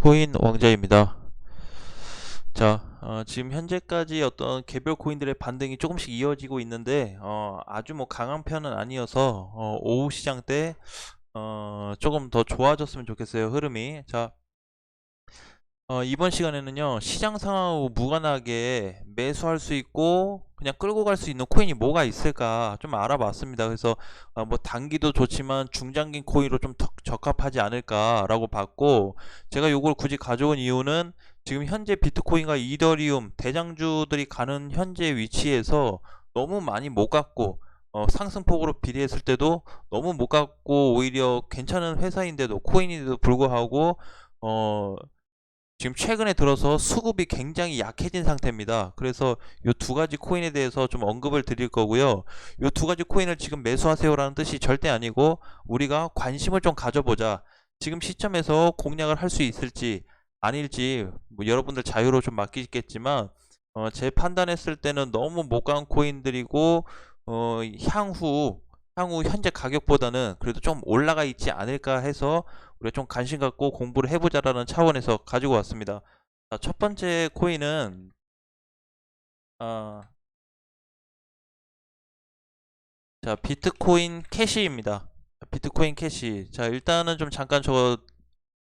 코인 왕자입니다. 자, 지금 현재까지 어떤 개별 코인들의 반등이 조금씩 이어지고 있는데, 아주 뭐 강한 편은 아니어서, 오후 시장 때, 조금 더 좋아졌으면 좋겠어요, 흐름이. 자, 이번 시간에는요, 시장 상황하고 무관하게 매수할 수 있고, 그냥 끌고 갈 수 있는 코인이 뭐가 있을까 좀 알아봤습니다. 그래서, 뭐 단기도 좋지만 중장기 코인으로 좀 적합하지 않을까라고 봤고, 제가 요걸 굳이 가져온 이유는 지금 현재 비트코인과 이더리움 대장주들이 가는 현재 위치에서 너무 많이 못 갔고, 상승폭으로 비례했을 때도 너무 못 갔고, 오히려 괜찮은 회사인데도, 코인인데도 불구하고, 어, 지금 최근에 들어서 수급이 굉장히 약해진 상태입니다. 그래서 이 두 가지 코인에 대해서 좀 언급을 드릴 거고요. 이 두 가지 코인을 지금 매수하세요라는 뜻이 절대 아니고 우리가 관심을 좀 가져보자. 지금 시점에서 공략을 할 수 있을지 아닐지 뭐 여러분들 자유로 좀 맡기겠지만 제 판단했을 때는 너무 못 간 코인들이고 향후 현재 가격보다는 그래도 좀 올라가 있지 않을까 해서 우리가 좀 관심 갖고 공부를 해보자라는 차원에서 가지고 왔습니다. 자, 첫 번째 코인은 아, 자, 비트코인 캐시입니다. 비트코인 캐시. 자, 일단은 좀 잠깐 저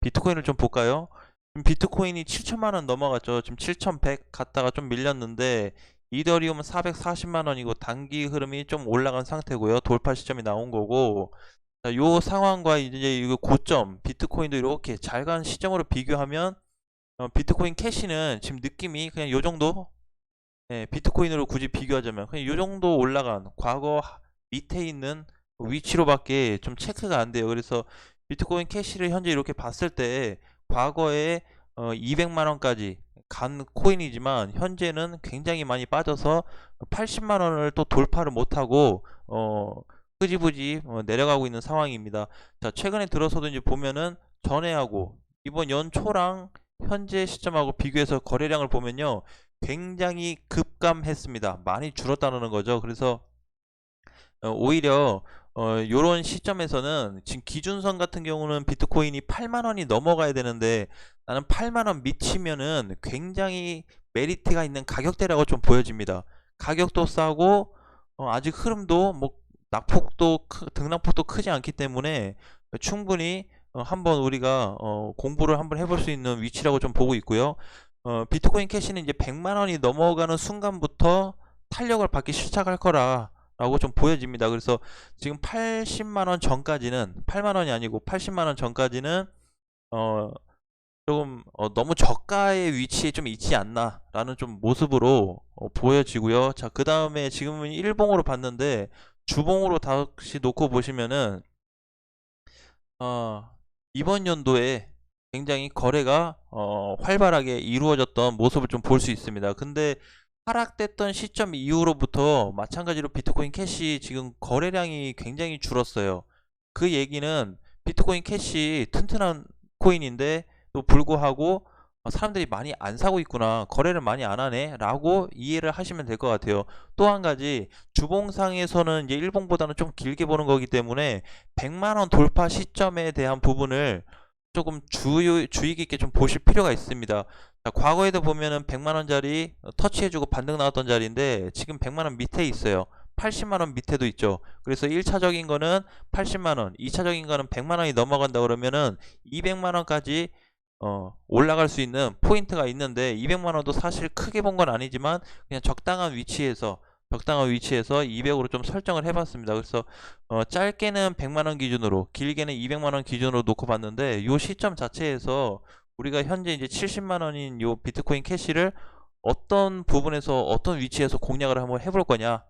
비트코인을 좀 볼까요? 지금 비트코인이 7천만 원 넘어갔죠. 지금 7,100 갔다가 좀 밀렸는데 이더리움은 440만 원이고 단기 흐름이 좀 올라간 상태고요. 돌파 시점이 나온 거고 자, 요 상황과 이제 이거 고점 비트코인도 이렇게 잘 간 시점으로 비교하면 비트코인 캐시는 지금 느낌이 그냥 요 정도 비트코인으로 굳이 비교하자면 그냥 요 정도 올라간 과거 밑에 있는 위치로밖에 좀 체크가 안 돼요. 그래서 비트코인 캐시를 현재 이렇게 봤을 때 과거에 200만 원까지 간 코인이지만 현재는 굉장히 많이 빠져서 80만 원을 또 돌파를 못하고 흐지부지 내려가고 있는 상황입니다. 자, 최근에 들어서도 이제 보면은 전해하고 이번 연초랑 현재 시점하고 비교해서 거래량을 보면요. 굉장히 급감했습니다. 많이 줄었다는 거죠. 그래서 오히려 요런 시점에서는 지금 기준선 같은 경우는 비트코인이 8만 원이 넘어가야 되는데 나는 8만 원 미치면은 굉장히 메리트가 있는 가격대라고 좀 보여집니다. 가격도 싸고 아직 흐름도 뭐 등락폭도 크지 않기 때문에 충분히 한번 우리가 공부를 한번 해볼 수 있는 위치라고 좀 보고 있고요. 비트코인 캐시는 이제 100만 원이 넘어가는 순간부터 탄력을 받기 시작할 거라 라고 좀 보여집니다. 그래서 지금 80만 원 전까지는 8만 원이 아니고 80만 원 전까지는 어 조금 너무 저가의 위치에 좀 있지 않나 라는 좀 모습으로 보여지고요. 자, 그 다음에 지금은 일봉으로 봤는데 주봉으로 다시 놓고 보시면은 어 이번 연도에 굉장히 거래가 활발하게 이루어졌던 모습을 좀 볼 수 있습니다. 근데 하락됐던 시점 이후로부터 마찬가지로 비트코인 캐시 지금 거래량이 굉장히 줄었어요. 그 얘기는 비트코인 캐시 튼튼한 코인인데 또 불구하고 사람들이 많이 안 사고 있구나, 거래를 많이 안 하네 라고 이해를 하시면 될 것 같아요. 또 한 가지 주봉상에서는 이제 일봉보다는 좀 길게 보는 거기 때문에 100만원 돌파 시점에 대한 부분을 조금 주의 깊게 좀 보실 필요가 있습니다. 자, 과거에도 보면은 100만원짜리 터치해주고 반등 나왔던 자리인데 지금 100만원 밑에 있어요. 80만원 밑에도 있죠. 그래서 1차적인 거는 80만원, 2차적인 거는 100만원이 넘어간다 그러면은 200만원까지 올라갈 수 있는 포인트가 있는데 200만원도 사실 크게 본 건 아니지만 그냥 적당한 위치에서 200으로 좀 설정을 해봤습니다. 그래서 짧게는 100만원 기준으로, 길게는 200만원 기준으로 놓고 봤는데 이 시점 자체에서 우리가 현재 이제 70만원인 요 비트코인 캐시를 어떤 부분에서 어떤 위치에서 공략을 한번 해볼 거냐,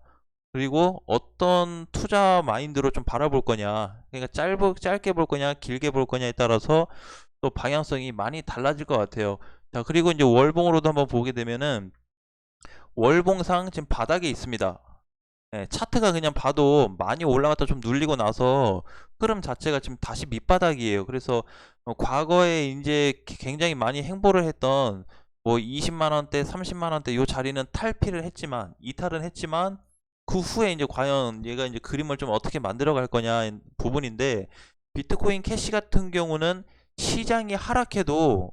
그리고 어떤 투자 마인드로 좀 바라볼 거냐, 그러니까 짧게 볼 거냐 길게 볼 거냐에 따라서 또 방향성이 많이 달라질 것 같아요. 자, 그리고 이제 월봉으로도 한번 보게 되면은 월봉상 지금 바닥에 있습니다. 차트가 그냥 봐도 많이 올라갔다 좀 눌리고 나서 흐름 자체가 지금 다시 밑바닥이에요. 그래서 과거에 이제 굉장히 많이 행보를 했던 뭐 20만 원대, 30만 원대 요 자리는 탈피를 했지만, 이탈은 했지만 그 후에 이제 과연 얘가 이제 그림을 좀 어떻게 만들어 갈 거냐 부분인데, 비트코인 캐시 같은 경우는 시장이 하락해도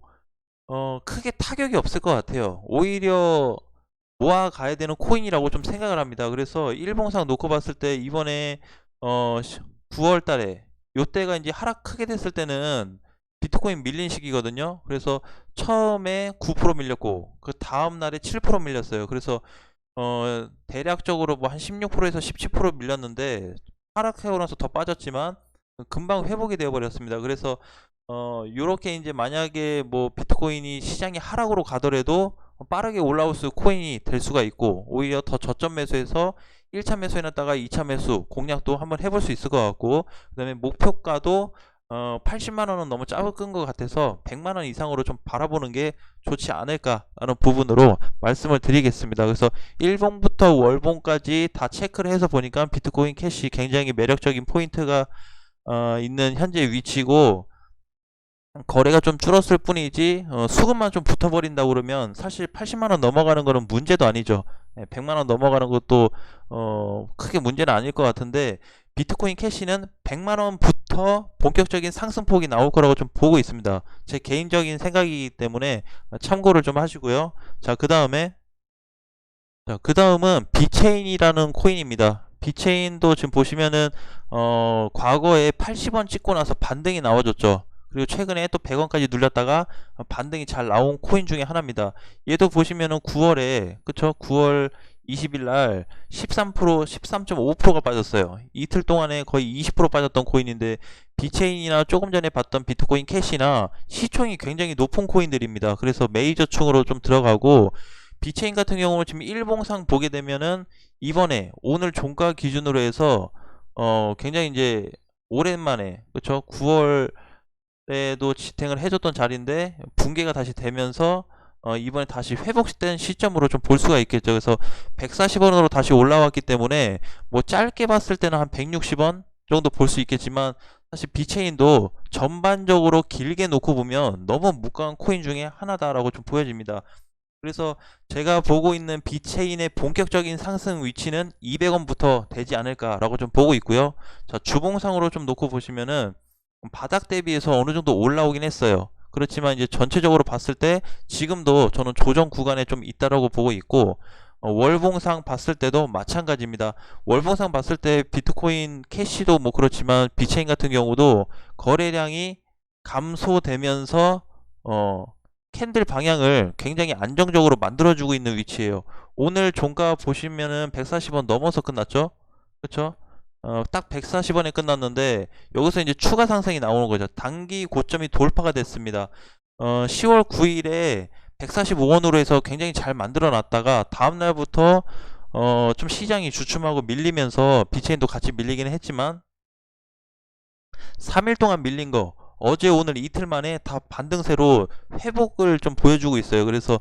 크게 타격이 없을 것 같아요. 오히려 모아가야 되는 코인이라고 좀 생각을 합니다. 그래서 일봉상 놓고 봤을 때 이번에 9월 달에 요때가 이제 하락 크게 됐을 때는 비트코인 밀린 시기거든요. 그래서 처음에 9% 밀렸고 그 다음 날에 7% 밀렸어요. 그래서 대략적으로 뭐 한 16%에서 17% 밀렸는데 하락하고 나서 더 빠졌지만 금방 회복이 되어 버렸습니다. 그래서 요렇게 이제 만약에 뭐 비트코인이 시장이 하락으로 가더라도 빠르게 올라올 수 코인이 될 수가 있고, 오히려 더 저점 매수해서 1차 매수 해놨다가 2차 매수 공략도 한번 해볼 수 있을 것 같고, 그 다음에 목표가도 80만원은 너무 작은 것 같아서 100만원 이상으로 좀 바라보는 게 좋지 않을까라는 부분으로 말씀을 드리겠습니다. 그래서 일봉부터 월봉까지 다 체크를 해서 보니까 비트코인 캐시 굉장히 매력적인 포인트가 있는 현재 위치고, 거래가 좀 줄었을 뿐이지 수급만 좀 붙어버린다 그러면 사실 80만원 넘어가는 거는 문제도 아니죠. 100만원 넘어가는 것도 크게 문제는 아닐 것 같은데, 비트코인 캐시는 100만원부터 본격적인 상승폭이 나올 거라고 좀 보고 있습니다. 제 개인적인 생각이기 때문에 참고를 좀 하시고요. 그 다음은 비체인이라는 코인입니다. 비체인도 지금 보시면은 과거에 80원 찍고 나서 반등이 나와줬죠. 그리고 최근에 또 100원까지 눌렸다가 반등이 잘 나온 코인 중에 하나입니다. 얘도 보시면은 9월에, 그쵸? 9월 20일 날 13%, 13.5%가 빠졌어요. 이틀 동안에 거의 20% 빠졌던 코인인데, 비체인이나 조금 전에 봤던 비트코인 캐시나 시총이 굉장히 높은 코인들입니다. 그래서 메이저층으로 좀 들어가고, 비체인 같은 경우는 지금 일봉상 보게 되면은 이번에 오늘 종가 기준으로 해서 굉장히 이제 오랜만에, 그쵸? 9월에도 지탱을 해줬던 자리인데 붕괴가 다시 되면서 이번에 다시 회복된 시점으로 좀 볼 수가 있겠죠. 그래서 140원으로 다시 올라왔기 때문에 뭐 짧게 봤을 때는 한 160원 정도 볼 수 있겠지만, 사실 비체인도 전반적으로 길게 놓고 보면 너무 무가한 코인 중에 하나다라고 좀 보여집니다. 그래서 제가 보고 있는 비체인의 본격적인 상승 위치는 200원부터 되지 않을까라고 좀 보고 있고요. 자, 주봉상으로 좀 놓고 보시면은 바닥 대비해서 어느 정도 올라오긴 했어요. 그렇지만 이제 전체적으로 봤을 때 지금도 저는 조정 구간에 좀 있다라고 보고 있고, 월봉상 봤을 때도 마찬가지입니다. 월봉상 봤을 때 비트코인 캐시도 뭐 그렇지만 비체인 같은 경우도 거래량이 감소되면서 캔들 방향을 굉장히 안정적으로 만들어주고 있는 위치예요. 오늘 종가 보시면은 140원 넘어서 끝났죠? 그쵸? 딱 140원에 끝났는데 여기서 이제 추가 상승이 나오는 거죠. 단기 고점이 돌파가 됐습니다. 10월 9일에 145원으로 해서 굉장히 잘 만들어 놨다가 다음날부터 좀 시장이 주춤하고 밀리면서 비체인도 같이 밀리기는 했지만 3일 동안 밀린 거 어제 오늘 이틀 만에 다 반등세로 회복을 좀 보여주고 있어요. 그래서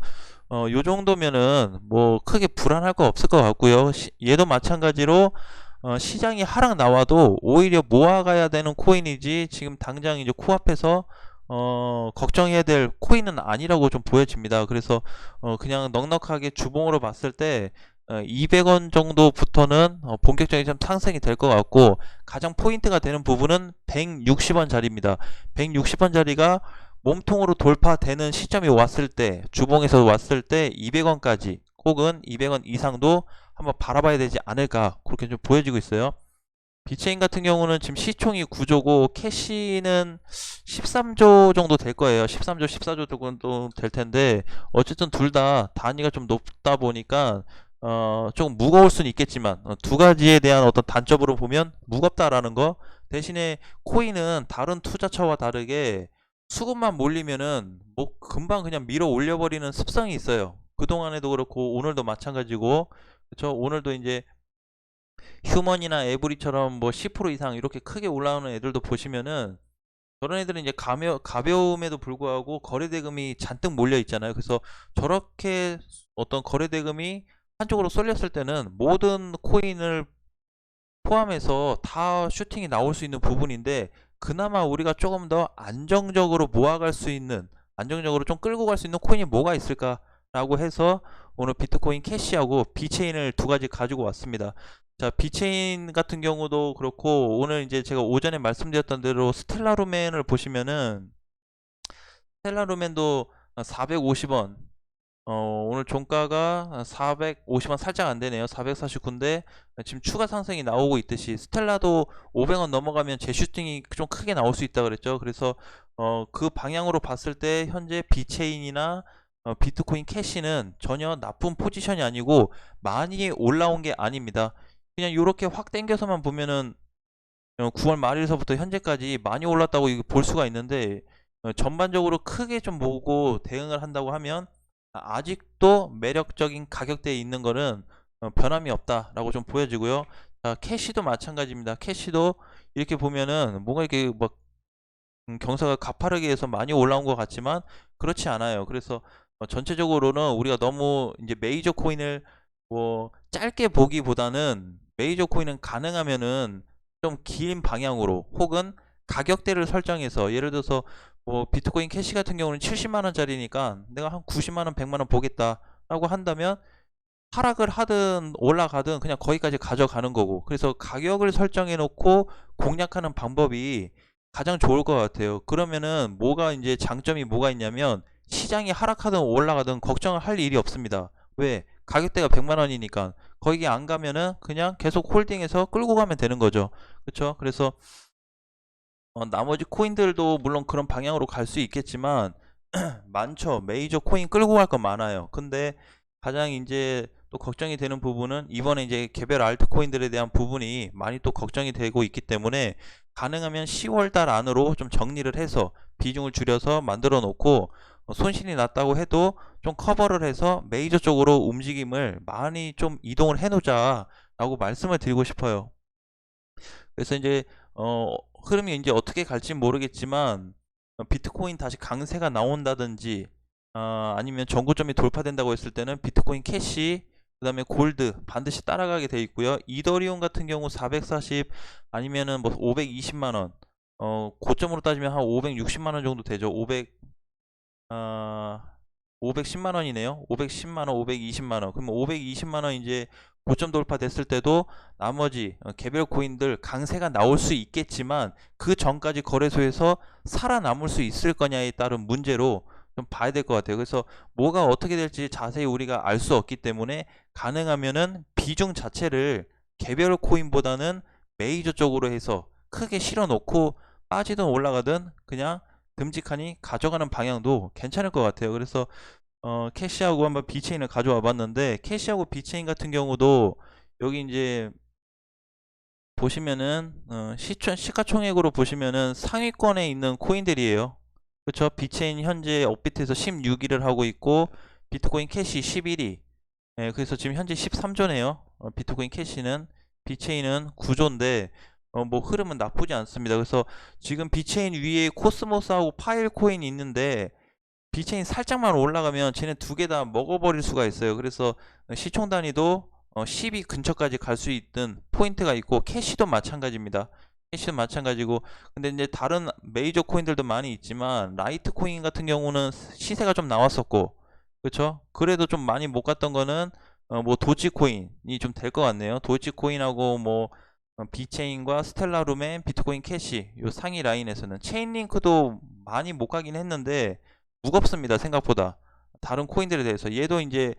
요 정도면은 뭐 크게 불안할 거 없을 것 같고요. 얘도 마찬가지로 시장이 하락 나와도 오히려 모아가야 되는 코인이지 지금 당장 이제 코앞에서 걱정해야 될 코인은 아니라고 좀 보여집니다. 그래서 그냥 넉넉하게 주봉으로 봤을 때 200원 정도부터는 본격적인 좀 상승이 될 것 같고, 가장 포인트가 되는 부분은 160원 자리입니다. 160원 자리가 몸통으로 돌파되는 시점이 왔을 때, 주봉에서 왔을 때 200원까지 혹은 200원 이상도 한번 바라봐야 되지 않을까, 그렇게 좀 보여지고 있어요. 비체인 같은 경우는 지금 시총이 9조고 캐시는 13조 정도 될 거예요. 13조, 14조 정도 될 텐데, 어쨌든 둘 다 단위가 좀 높다 보니까 조금 무거울 수는 있겠지만, 두 가지에 대한 어떤 단점으로 보면 무겁다라는 거. 대신에 코인은 다른 투자처와 다르게 수급만 몰리면은 뭐 금방 그냥 밀어 올려버리는 습성이 있어요. 그동안에도 그렇고 오늘도 마찬가지고, 그쵸? 오늘도 이제 휴먼이나 에브리처럼 뭐 10% 이상 이렇게 크게 올라오는 애들도 보시면은, 저런 애들은 이제 가벼움에도 불구하고 거래대금이 잔뜩 몰려 있잖아요. 그래서 저렇게 어떤 거래대금이 한쪽으로 쏠렸을 때는 모든 코인을 포함해서 다 슈팅이 나올 수 있는 부분인데, 그나마 우리가 조금 더 안정적으로 모아갈 수 있는, 안정적으로 좀 끌고 갈 수 있는 코인이 뭐가 있을까라고 해서 오늘 비트코인 캐시하고 비체인을 두 가지 가지고 왔습니다. 자, 비체인 같은 경우도 그렇고, 오늘 이제 제가 오전에 말씀드렸던 대로 스텔라루멘을 보시면은, 스텔라루멘도 450원. 오늘 종가가 450원 살짝 안 되네요. 449인데 지금 추가 상승이 나오고 있듯이 스텔라도 500원 넘어가면 재슈팅이 좀 크게 나올 수 있다 그랬죠. 그래서 그 방향으로 봤을 때 현재 비체인이나 비트코인 캐시는 전혀 나쁜 포지션이 아니고 많이 올라온 게 아닙니다. 그냥 이렇게 확 당겨서만 보면은 9월 말일서부터 현재까지 많이 올랐다고 볼 수가 있는데 전반적으로 크게 좀 보고 대응을 한다고 하면 아직도 매력적인 가격대에 있는 거는 변함이 없다라고 좀 보여지고요. 자, 캐시도 마찬가지입니다. 캐시도 이렇게 보면은 뭔가 이렇게 막 경사가 가파르게 해서 많이 올라온 것 같지만 그렇지 않아요. 그래서 전체적으로는 우리가 너무 이제 메이저 코인을 뭐 짧게 보기보다는 메이저 코인은 가능하면은 좀 긴 방향으로 혹은 가격대를 설정해서 예를 들어서 뭐 비트코인 캐시 같은 경우는 70만 원짜리니까 내가 한 90만 원, 100만 원 보겠다라고 한다면 하락을 하든 올라가든 그냥 거기까지 가져가는 거고, 그래서 가격을 설정해 놓고 공략하는 방법이 가장 좋을 것 같아요. 그러면은 뭐가 이제 장점이 뭐가 있냐면 시장이 하락하든 올라가든 걱정을 할 일이 없습니다. 왜? 가격대가 100만 원이니까 거기 안 가면은 그냥 계속 홀딩해서 끌고 가면 되는 거죠. 그렇죠? 그래서 나머지 코인들도 물론 그런 방향으로 갈 수 있겠지만 많죠. 메이저 코인 끌고 갈 거 많아요. 근데 가장 이제 또 걱정이 되는 부분은 이번에 이제 개별 알트코인들에 대한 부분이 많이 또 걱정이 되고 있기 때문에 가능하면 10월 달 안으로 좀 정리를 해서 비중을 줄여서 만들어 놓고 손실이 났다고 해도 좀 커버를 해서 메이저 쪽으로 움직임을 많이 좀 이동을 해 놓자라고 말씀을 드리고 싶어요. 그래서 이제 흐름이 이제 어떻게 갈지 모르겠지만 비트코인 다시 강세가 나온다든지 아니면 전고점이 돌파된다고 했을 때는 비트코인 캐시 그 다음에 골드 반드시 따라가게 돼 있고요. 이더리움 같은 경우 440 아니면은 뭐 520만원, 고점으로 따지면 한 560만원 정도 되죠. 510만 원이네요. 510만 원, 520만 원. 그러면 520만 원 이제 고점 돌파됐을 때도 나머지 개별 코인들 강세가 나올 수 있겠지만 그 전까지 거래소에서 살아남을 수 있을 거냐에 따른 문제로 좀 봐야 될 것 같아요. 그래서 뭐가 어떻게 될지 자세히 우리가 알 수 없기 때문에 가능하면은 비중 자체를 개별 코인보다는 메이저 쪽으로 해서 크게 실어 놓고 빠지든 올라가든 그냥 듬직하니 가져가는 방향도 괜찮을 것 같아요. 그래서 캐시하고 한번 비체인을 가져와 봤는데 캐시하고 비체인 같은 경우도 여기 이제 보시면은 시가총액으로 보시면은 상위권에 있는 코인들이에요. 그렇죠? 비체인 현재 업비트에서 16위를 하고 있고 비트코인 캐시 11위. 예, 그래서 지금 현재 13조네요. 비트코인 캐시는 비체인은 9조인데 뭐 흐름은 나쁘지 않습니다. 그래서 지금 비체인 위에 코스모스하고 파일코인이 있는데 비체인 살짝만 올라가면 쟤네 두 개 다 먹어버릴 수가 있어요. 그래서 시총 단위도 10위 근처까지 갈 수 있는 포인트가 있고 캐시도 마찬가지입니다. 캐시도 마찬가지고 근데 이제 다른 메이저 코인들도 많이 있지만 라이트 코인 같은 경우는 시세가 좀 나왔었고 그렇죠? 그래도 좀 많이 못 갔던 거는 뭐 도지코인이 좀 될 것 같네요. 도지코인하고 뭐 비체인과 스텔라룸의 비트코인 캐시 요 상위 라인에서는 체인링크도 많이 못 가긴 했는데 무겁습니다. 생각보다 다른 코인들에 대해서 얘도 이제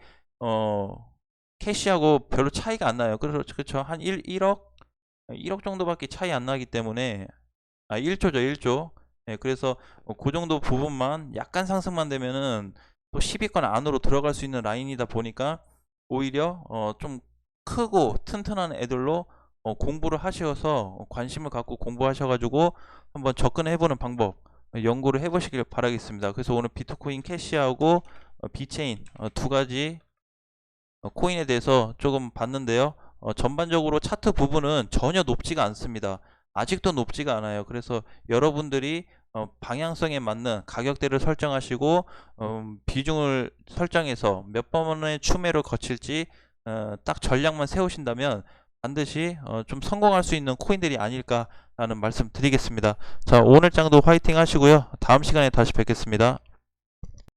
캐시하고 별로 차이가 안 나요. 그렇죠. 한 1억 정도밖에 차이 안 나기 때문에 1조죠. 1조. 네, 그래서 그 정도 부분만 약간 상승만 되면은 또 10위권 안으로 들어갈 수 있는 라인이다 보니까 오히려 좀 크고 튼튼한 애들로 공부를 하셔서 관심을 갖고 공부하셔가지고 한번 접근해보는 방법 연구를 해보시길 바라겠습니다. 그래서 오늘 비트코인 캐시하고 비체인 두 가지 코인에 대해서 조금 봤는데요. 전반적으로 차트 부분은 전혀 높지가 않습니다. 아직도 높지가 않아요. 그래서 여러분들이 방향성에 맞는 가격대를 설정하시고 비중을 설정해서 몇 번의 추매를 거칠지 딱 전략만 세우신다면 반드시 좀 성공할 수 있는 코인들이 아닐까라는 말씀 드리겠습니다. 자, 오늘 장도 화이팅 하시고요. 다음 시간에 다시 뵙겠습니다.